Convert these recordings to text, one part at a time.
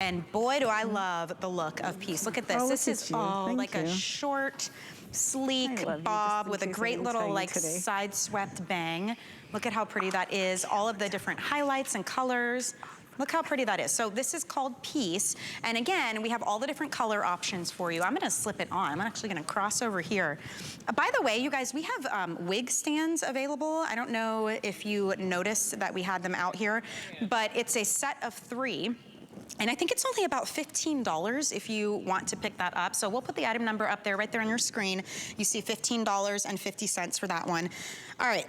And boy, do I love the look of Peace. Look at this. This is like a short, sleek bob with a great little like side swept bang. Look at how pretty that is. All of the different highlights and colors. Look how pretty that is. So this is called Peace. And again, we have all the different color options for you. I'm gonna slip it on. I'm actually gonna cross over here. By the way, you guys, we have wig stands available. I don't know if you noticed that we had them out here, but it's a set of 3. And I think it's only about $15 if you want to pick that up. So we'll put the item number up there, right there on your screen. You see $15.50 for that one. All right,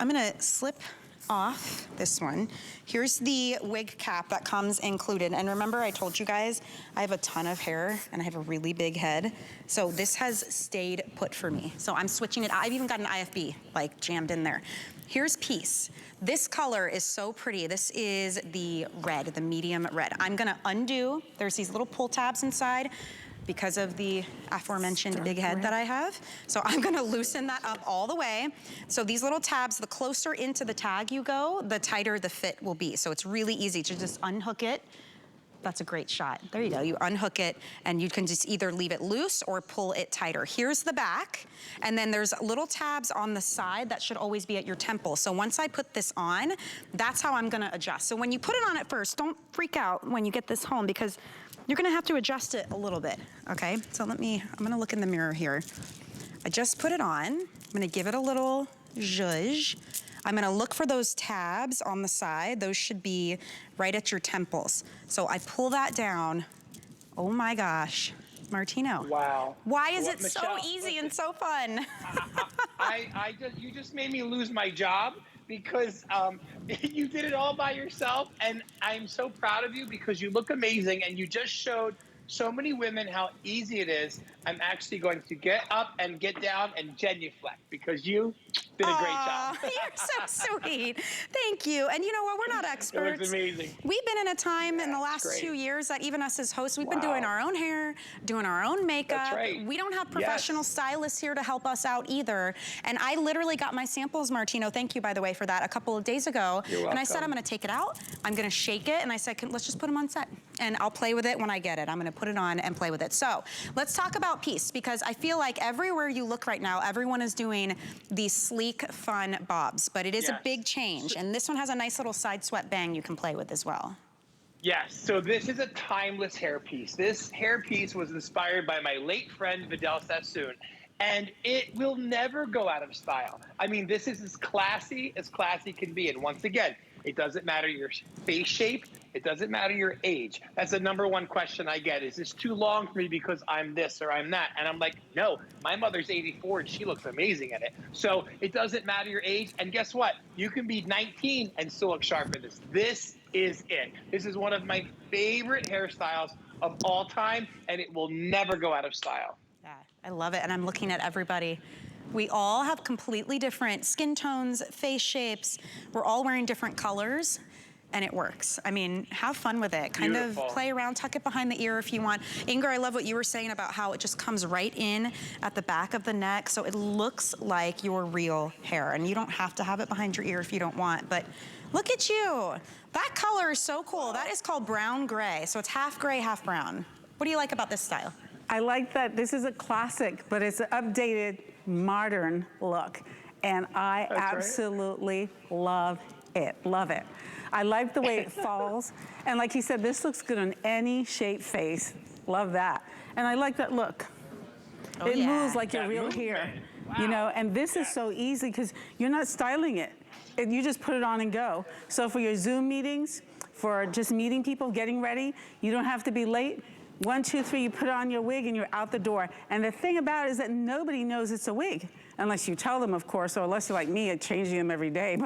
I'm gonna slip off this one. Here's the wig cap that comes included. And remember, I told you guys, I have a ton of hair and I have a really big head. So this has stayed put for me. So I'm switching it. I've even got an IFB like jammed in there. Here's Peace. This color is so pretty. This is the red, the medium red. I'm gonna undo. There's these little pull tabs inside because of the aforementioned big head that I have. So I'm gonna loosen that up all the way. So these little tabs, the closer into the tag you go, the tighter the fit will be. So it's really easy to just unhook it. That's a great shot. There you go. You unhook it and you can just either leave it loose or pull it tighter. Here's the back. And then there's little tabs on the side that should always be at your temple. So once I put this on, that's how I'm gonna adjust. So when you put it on at first, don't freak out when you get this home because you're gonna have to adjust it a little bit, okay? So I'm gonna look in the mirror here. I just put it on. I'm gonna give it a little zhuzh. I'm gonna look for those tabs on the side. Those should be right at your temples. So I pull that down. Oh my gosh, Martino. Wow. Why is it Michelle, so easy and so fun? You just made me lose my job because you did it all by yourself, and I'm so proud of you because you look amazing, and you just showed so many women how easy it is. I'm actually going to get up and get down and genuflect because you did a great job. You're so sweet. Thank you. And you know what? We're not experts. It looks amazing. We've been in a time in the last 2 years that even us as hosts, we've been doing our own hair, doing our own makeup. That's right. We don't have professional stylists here to help us out either. And I literally got my samples, Martino, thank you, by the way, for that, a couple of days ago. You're welcome. And I said, I'm going to take it out. I'm going to shake it. And I said, let's just put them on set. And I'll play with it when I get it. I'm going to put it on and play with it. So let's talk about Peace, because I feel like everywhere you look right now, everyone is doing these sleek, fun bobs, but it is a big change. And this one has a nice little side swept bang you can play with as well. Yes, so this is a timeless hairpiece. This hairpiece was inspired by my late friend, Vidal Sassoon, and it will never go out of style. I mean, this is as classy can be. And once again, it doesn't matter your face shape. It doesn't matter your age. That's the #1 question I get. Is this too long for me because I'm this or I'm that? And I'm like, no, my mother's 84 and she looks amazing in it. So it doesn't matter your age. And guess what? You can be 19 and still look sharp in this. This is it. This is one of my favorite hairstyles of all time, and it will never go out of style. Yeah, I love it. And I'm looking at everybody. We all have completely different skin tones, face shapes. We're all wearing different colors, and it works. I mean, have fun with it. Kind of play around, tuck it behind the ear if you want. Inger, I love what you were saying about how it just comes right in at the back of the neck, so it looks like your real hair. And you don't have to have it behind your ear if you don't want, but look at you. That color is so cool. That is called brown gray, so it's half gray, half brown. What do you like about this style? I like that this is a classic, but it's an updated, modern look. And I absolutely love it, love it. I like the way it falls. And like you said, this looks good on any shape face. Love that. And I like that look. It moves like your real hair, you know, and this is so easy because you're not styling it. You just put it on and go. So for your Zoom meetings, for just meeting people, getting ready, you don't have to be late. 1, 2, 3, you put on your wig and you're out the door. And the thing about it is that nobody knows it's a wig, unless you tell them, of course, or unless you're like me, changing them every day.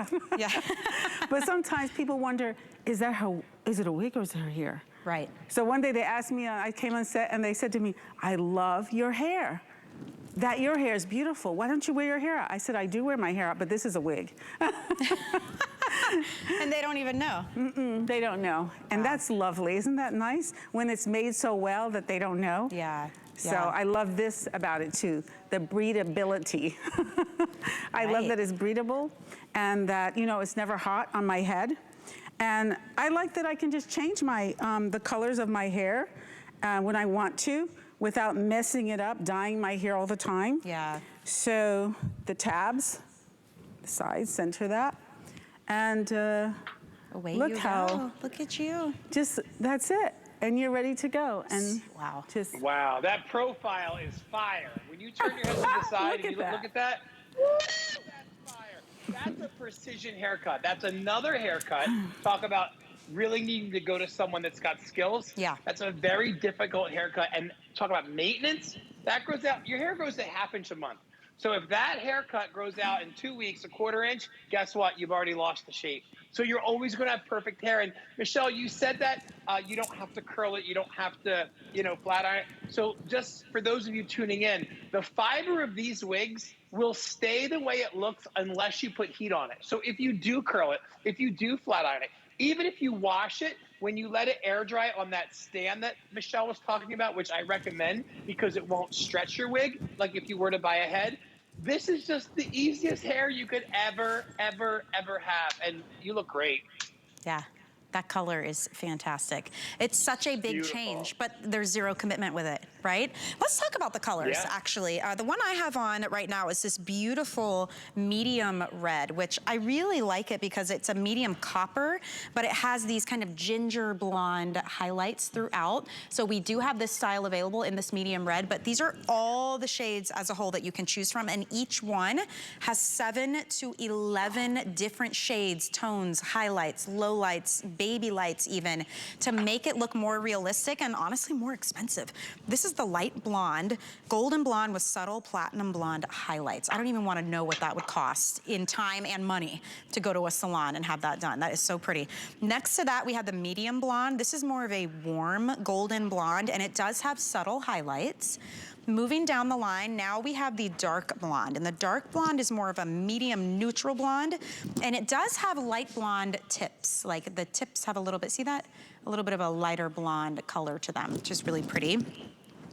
But sometimes people wonder, is it a wig or is it her hair? Right. So one day they asked me, I came on set and they said to me, I love your hair. Your hair is beautiful. Why don't you wear your hair out? I said, I do wear my hair out, but this is a wig. And they don't even know. They don't know. And that's lovely. Isn't that nice? When it's made so well that they don't know. Yeah. So I love this about it too, the breathability. I love that it's breathable and that, you know, it's never hot on my head. And I like that I can just change my the colors of my hair when I want to without messing it up, dyeing my hair all the time. Yeah. So the tabs, the sides, center that. And Away look you how, go. Look at you. just, that's it. And you're ready to go. And wow. Just, wow, that profile is fire. When you turn your head to the side and you look at that, woo, that's fire. That's a precision haircut. That's another haircut. Talk about really needing to go to someone that's got skills. Yeah. That's a very difficult haircut. And talk about maintenance. That grows out. Your hair grows a ½ inch a month. So if that haircut grows out in 2 weeks, a ¼ inch, guess what? You've already lost the shape. So you're always going to have perfect hair. And Michelle, you said that you don't have to curl it. You don't have to, flat iron it. So just for those of you tuning in, the fiber of these wigs will stay the way it looks unless you put heat on it. So if you do curl it, if you do flat iron it, even if you wash it, when you let it air dry on that stand that Michelle was talking about, which I recommend because it won't stretch your wig like if you were to buy a head, this is just the easiest hair you could ever, ever, ever have. And you look great. Yeah. That color is fantastic. It's such a big change, but there's zero commitment with it, right? Let's talk about the colors, actually. The one I have on right now is this beautiful medium red, which I really like it because it's a medium copper, but it has these kind of ginger blonde highlights throughout. So we do have this style available in this medium red, but these are all the shades as a whole that you can choose from, and each one has 7 to 11 different shades, tones, highlights, lowlights, baby lights even, to make it look more realistic and honestly more expensive. This is the light blonde, golden blonde with subtle platinum blonde highlights. I don't even want to know what that would cost in time and money to go to a salon and have that done. That is so pretty. Next to that, we have the medium blonde. This is more of a warm golden blonde, and it does have subtle highlights. Moving down the line, now we have the dark blonde, and the dark blonde is more of a medium neutral blonde, and it does have light blonde tips. Like the tips have a little bit, see that? A little bit of a lighter blonde color to them, which is really pretty.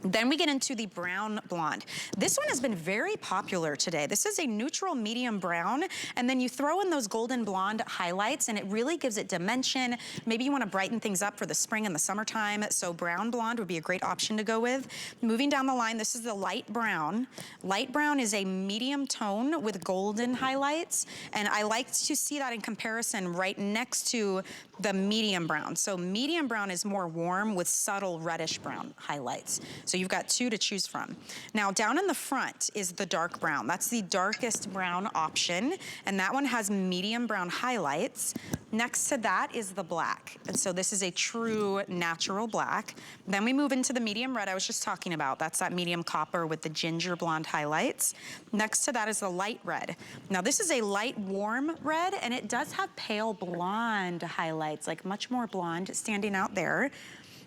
Then we get into the brown blonde. This one has been very popular today. This is a neutral medium brown, and then you throw in those golden blonde highlights, and it really gives it dimension. Maybe you want to brighten things up for the spring and the summertime, so brown blonde would be a great option to go with. Moving down the line, this is the light brown. Light brown is a medium tone with golden highlights, and I like to see that in comparison right next to the medium brown. So medium brown is more warm with subtle reddish brown highlights. So you've got 2 to choose from. Now down in the front is the dark brown. That's the darkest brown option, and that one has medium brown highlights. Next to that is the black, and so this is a true natural black. Then we move into the medium red I was just talking about. That's that medium copper with the ginger blonde highlights. Next to that is the light red. Now this is a light warm red, and it does have pale blonde highlights, like much more blonde standing out there.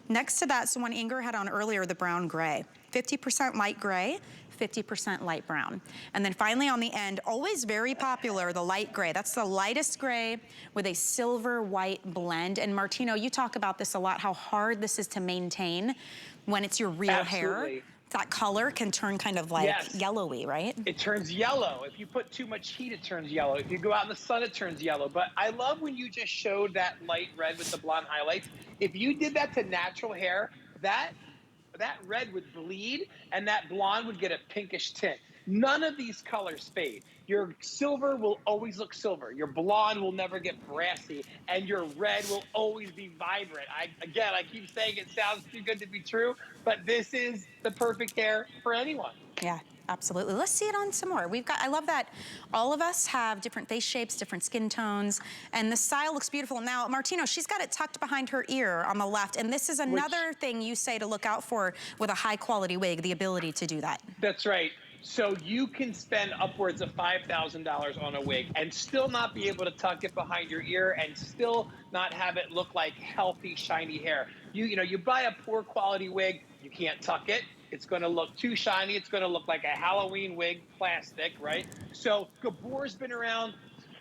Next to that, so one Inger had on earlier, the brown gray. 50% light gray, 50% light brown. And then finally on the end, always very popular, the light gray. That's the lightest gray with a silver white blend. And Martino, you talk about this a lot, how hard this is to maintain when it's your real hair. That color can turn kind of like yellowy, right? It turns yellow. If you put too much heat, it turns yellow. If you go out in the sun, it turns yellow. But I love when you just showed that light red with the blonde highlights. If you did that to natural hair, that red would bleed and that blonde would get a pinkish tint. None of these colors fade. Your silver will always look silver. Your blonde will never get brassy, and your red will always be vibrant. I keep saying it sounds too good to be true, but this is the perfect hair for anyone. Yeah, absolutely. Let's see it on some more. I love that all of us have different face shapes, different skin tones, and the style looks beautiful. Now, Martino, she's got it tucked behind her ear on the left, and this is another thing you say to look out for with a high quality wig, the ability to do that. That's right. So you can spend upwards of $5,000 on a wig and still not be able to tuck it behind your ear and still not have it look like healthy, shiny hair. You buy a poor quality wig, you can't tuck it. It's going to look too shiny. It's going to look like a Halloween wig, plastic, right? So Gabor's been around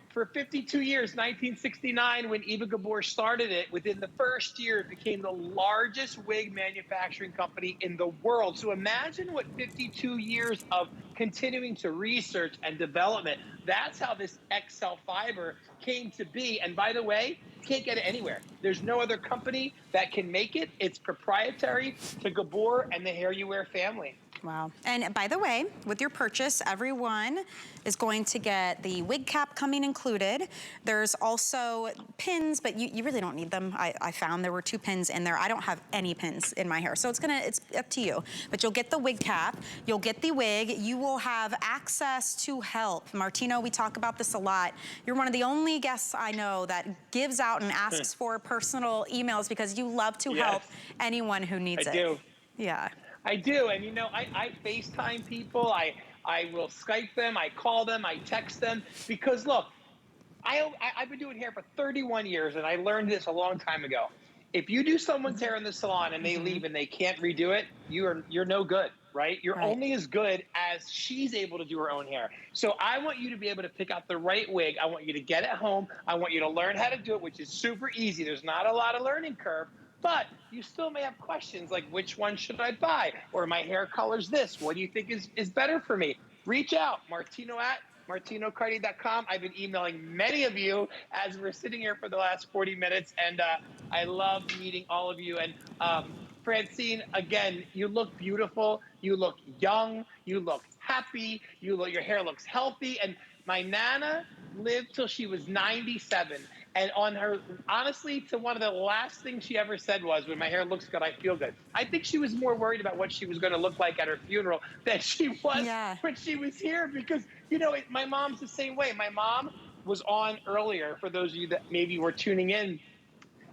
for 52 years, 1969, when Eva Gabor started it. Within the first year, it became the largest wig manufacturing company in the world. So imagine what 52 years of continuing to research and development, that's how this Excelle fiber came to be. And by the way, can't get it anywhere. There's no other company that can make it. It's proprietary to Gabor and the Hair You Wear family. Wow. And by the way, with your purchase, everyone is going to get the wig cap coming included. There's also pins, but you really don't need them. I found there were 2 pins in there. I don't have any pins in my hair, so it's up to you. But you'll get the wig cap, you'll get the wig, you will have access to help. Martino, we talk about this a lot. You're one of the only guests I know that gives out and asks for personal emails because you love to help anyone who needs it. I do. Yeah. I do, and you know, I FaceTime people, I will Skype them, I call them, I text them, because look, I've been doing hair for 31 years, and I learned this a long time ago. If you do someone's hair in the salon and they leave and they can't redo it, you're no good, right? You're only as good as she's able to do her own hair. So I want you to be able to pick out the right wig. I want you to get it home. I want you to learn how to do it, which is super easy. There's not a lot of learning curve. But you still may have questions like, which one should I buy? Or my hair color's this. What do you think is better for me? Reach out, martino@martinocardi.com. I've been emailing many of you as we're sitting here for the last 40 minutes, and I love meeting all of you. And Francine, again, you look beautiful. You look young. You look happy. Your hair looks healthy. And my Nana lived till she was 97. And on her, honestly, to one of the last things she ever said was, when my hair looks good, I feel good. I think she was more worried about what she was going to look like at her funeral than she was when she was here. Because, you know, my mom's the same way. My mom was on earlier, for those of you that maybe were tuning in.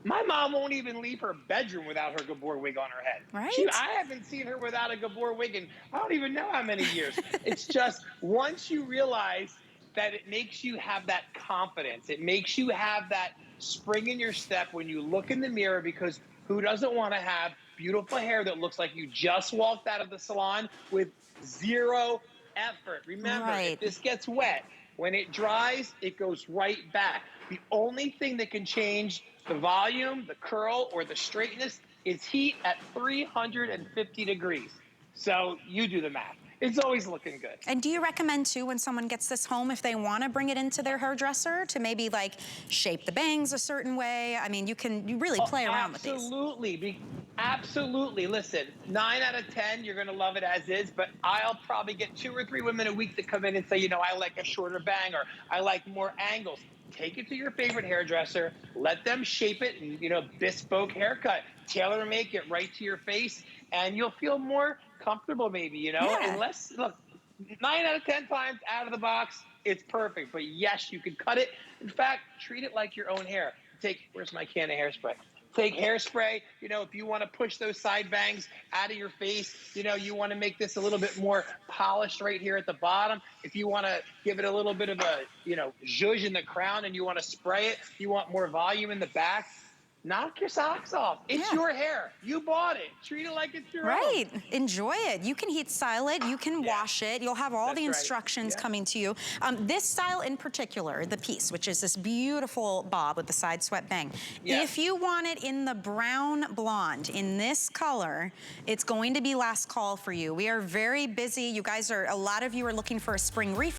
My mom won't even leave her bedroom without her Gabor wig on her head. Right. I haven't seen her without a Gabor wig in I don't even know how many years. It's just, once you realize that it makes you have that confidence. It makes you have that spring in your step when you look in the mirror, because who doesn't want to have beautiful hair that looks like you just walked out of the salon with zero effort? Remember, if this gets wet, when it dries, it goes right back. The only thing that can change the volume, the curl, or the straightness is heat at 350 degrees. So you do the math. It's always looking good. And do you recommend, too, when someone gets this home, if they want to bring it into their hairdresser, to maybe, like, shape the bangs a certain way? I mean, you really play around with these. Absolutely. Listen, 9 out of 10, you're going to love it as is, but I'll probably get 2 or 3 women a week that come in and say, you know, I like a shorter bang, or I like more angles. Take it to your favorite hairdresser. Let them shape it and, you know, bespoke haircut. Tailor make it right to your face, and you'll feel more comfortable, maybe, you know. Unless, look, 9 out of 10 times out of the box, it's perfect. But yes, you can cut it. In fact, treat it like your own hair. Where's my can of hairspray? Take hairspray, you know, if you want to push those side bangs out of your face, you know, you want to make this a little bit more polished right here at the bottom. If you want to give it a little bit of a, you know, zhuzh in the crown and you want to spray it, you want more volume in the back, knock your socks off. It's your hair. You bought it. Treat it like it's your own. Enjoy it. You can heat style it. You can wash it. You'll have all the instructions coming to you. This style in particular, the piece, which is this beautiful bob with the side swept bang. If you want it in the brown blonde, in this color, it's going to be last call for you. We are very busy. You guys a lot of you are looking for a spring refresh.